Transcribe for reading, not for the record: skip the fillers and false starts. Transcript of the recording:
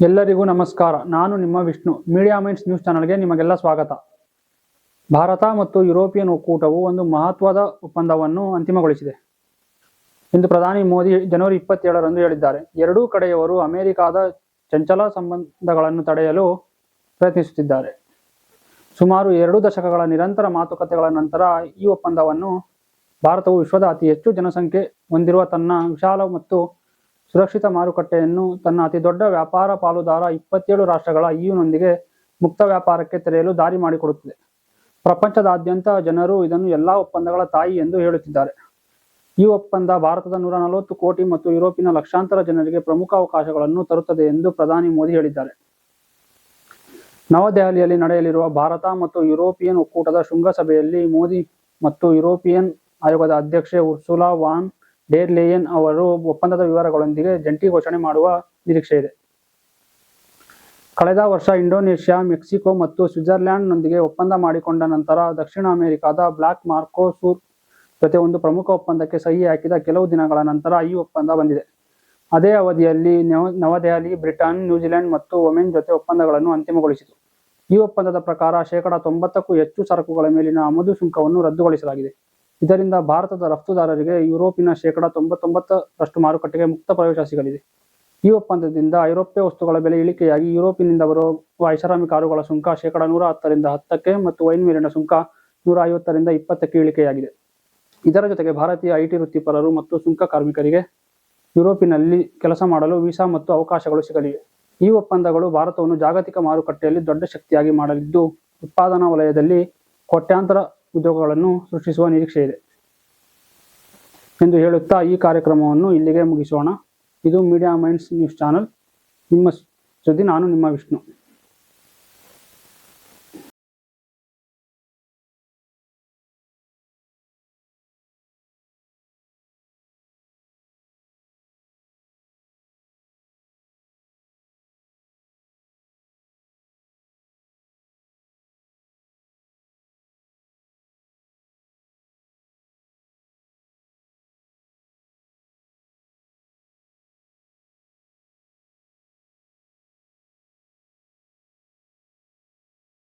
ಎಲ್ಲರಿಗೂ ನಮಸ್ಕಾರ. ನಾನು ನಿಮ್ಮ ವಿಷ್ಣು. ಮೀಡಿಯಾ ಮೈಂಡ್ಸ್ ನ್ಯೂಸ್ ಚಾನಲ್ಗೆ ನಿಮಗೆಲ್ಲ ಸ್ವಾಗತ. ಭಾರತ ಮತ್ತು ಯುರೋಪಿಯನ್ ಒಕ್ಕೂಟವು ಒಂದು ಮಹತ್ವದ ಒಪ್ಪಂದವನ್ನು ಅಂತಿಮಗೊಳಿಸಿದೆ ಎಂದು ಪ್ರಧಾನಿ ಮೋದಿ ಜನವರಿ 27ರಂದು ಹೇಳಿದ್ದಾರೆ. ಎರಡೂ ಕಡೆಯವರು ಅಮೆರಿಕದ ಚಂಚಲ ಸಂಬಂಧಗಳನ್ನು ತಡೆಯಲು ಪ್ರಯತ್ನಿಸುತ್ತಿದ್ದಾರೆ. ಸುಮಾರು 2 ದಶಕಗಳ ನಿರಂತರ ಮಾತುಕತೆಗಳ ನಂತರ ಈ ಒಪ್ಪಂದವನ್ನು ಭಾರತವು ವಿಶ್ವದ ಅತಿ ಹೆಚ್ಚು ಜನಸಂಖ್ಯೆ ಹೊಂದಿರುವ ತನ್ನ ವಿಶಾಲ ಮತ್ತು ಸುರಕ್ಷಿತ ಮಾರುಕಟ್ಟೆಯನ್ನು ತನ್ನ ಅತಿದೊಡ್ಡ ವ್ಯಾಪಾರ ಪಾಲುದಾರ 27 ರಾಷ್ಟ್ರಗಳ ಇಯುನೊಂದಿಗೆ ಮುಕ್ತ ವ್ಯಾಪಾರಕ್ಕೆ ತೆರೆಯಲು ದಾರಿ ಮಾಡಿಕೊಡುತ್ತದೆ. ಪ್ರಪಂಚದಾದ್ಯಂತ ಜನರು ಇದನ್ನು ಎಲ್ಲಾ ಒಪ್ಪಂದಗಳ ತಾಯಿ ಎಂದು ಹೇಳುತ್ತಿದ್ದಾರೆ. ಈ ಒಪ್ಪಂದ ಭಾರತದ 140 ಕೋಟಿ ಮತ್ತು ಯುರೋಪಿನ ಲಕ್ಷಾಂತರ ಜನರಿಗೆ ಪ್ರಮುಖ ಅವಕಾಶಗಳನ್ನು ತರುತ್ತದೆ ಎಂದು ಪ್ರಧಾನಿ ಮೋದಿ ಹೇಳಿದ್ದಾರೆ. ನವದೆಹಲಿಯಲ್ಲಿ ನಡೆಯಲಿರುವ ಭಾರತ ಮತ್ತು ಯುರೋಪಿಯನ್ ಒಕ್ಕೂಟದ ಶೃಂಗಸಭೆಯಲ್ಲಿ ಮೋದಿ ಮತ್ತು ಯುರೋಪಿಯನ್ ಆಯೋಗದ ಅಧ್ಯಕ್ಷೆ ಉರ್ಸುಲಾ ವಾನ್ ಡೇರ್ ಲೇಯನ್ ಅವರು ಒಪ್ಪಂದದ ವಿವರಗಳೊಂದಿಗೆ ಜಂಟಿ ಘೋಷಣೆ ಮಾಡುವ ನಿರೀಕ್ಷೆ ಇದೆ. ಕಳೆದ ವರ್ಷ ಇಂಡೋನೇಷ್ಯಾ, ಮೆಕ್ಸಿಕೋ ಮತ್ತು ಸ್ವಿಟ್ಜರ್ಲ್ಯಾಂಡ್ನೊಂದಿಗೆ ಒಪ್ಪಂದ ಮಾಡಿಕೊಂಡ ನಂತರ ದಕ್ಷಿಣ ಅಮೆರಿಕದ ಬ್ಲಾಕ್ ಮಾರ್ಕೋಸೂರ್ ಜೊತೆ ಒಂದು ಪ್ರಮುಖ ಒಪ್ಪಂದಕ್ಕೆ ಸಹಿ ಹಾಕಿದ ಕೆಲವು ದಿನಗಳ ನಂತರ ಈ ಒಪ್ಪಂದ ಬಂದಿದೆ. ಅದೇ ಅವಧಿಯಲ್ಲಿ ನವದೆಹಲಿ ಬ್ರಿಟನ್, ನ್ಯೂಜಿಲೆಂಡ್ ಮತ್ತು ಒಮೆನ್ ಜೊತೆ ಒಪ್ಪಂದಗಳನ್ನು ಅಂತಿಮಗೊಳಿಸಿತು. ಈ ಒಪ್ಪಂದದ ಪ್ರಕಾರ 90%ಕ್ಕೂ ಹೆಚ್ಚು ಸರಕುಗಳ ಮೇಲಿನ ಆಮದು ಸುಂಕವನ್ನು ರದ್ದುಗೊಳಿಸಲಾಗಿದೆ. ಇದರಿಂದ ಭಾರತದ ರಫ್ತುದಾರರಿಗೆ ಯುರೋಪಿನ 99% ಮಾರುಕಟ್ಟೆಗೆ ಮುಕ್ತ ಪ್ರವೇಶ ಸಿಗಲಿದೆ. ಈ ಒಪ್ಪಂದದಿಂದ ಐರೋಪ್ಯ ವಸ್ತುಗಳ ಬೆಲೆ ಇಳಿಕೆಯಾಗಿ ಯುರೋಪಿನಿಂದ ಬರುವ ಐಷಾರಾಮಿ ಕಾರುಗಳ ಸುಂಕ 110ರಿಂದ 10ಕ್ಕೆ ಮತ್ತು ವೈನ್ ಮೇಲಿನ ಸುಂಕ 150ರಿಂದ 20ಕ್ಕೆ ಇಳಿಕೆಯಾಗಿದೆ. ಇದರ ಜೊತೆಗೆ ಭಾರತೀಯ ಐಟಿ ವೃತ್ತಿಪರರು ಮತ್ತು ಸುಂಕ ಕಾರ್ಮಿಕರಿಗೆ ಯುರೋಪಿನಲ್ಲಿ ಕೆಲಸ ಮಾಡಲು ವೀಸಾ ಮತ್ತು ಅವಕಾಶಗಳು ಸಿಗಲಿವೆ. ಈ ಒಪ್ಪಂದಗಳು ಭಾರತವನ್ನು ಜಾಗತಿಕ ಮಾರುಕಟ್ಟೆಯಲ್ಲಿ ದೊಡ್ಡ ಶಕ್ತಿಯಾಗಿ ಮಾಡಲಿದ್ದು, ಉತ್ಪಾದನಾ ವಲಯದಲ್ಲಿ ಕೋಟ್ಯಾಂತರ ಉದ್ಯೋಗಗಳನ್ನು ಸೃಷ್ಟಿಸುವ ನಿರೀಕ್ಷೆ ಇದೆ ಎಂದು ಹೇಳುತ್ತಾ ಈ ಕಾರ್ಯಕ್ರಮವನ್ನು ಇಲ್ಲಿಗೆ ಮುಗಿಸೋಣ. ಇದು ಮೀಡಿಯಾ ಮೈಂಡ್ಸ್ ನ್ಯೂಸ್ ಚಾನಲ್. ನಿಮ್ಮ ಸುದ್ದಿ. ನಾನು ನಿಮ್ಮ ವಿಷ್ಣು.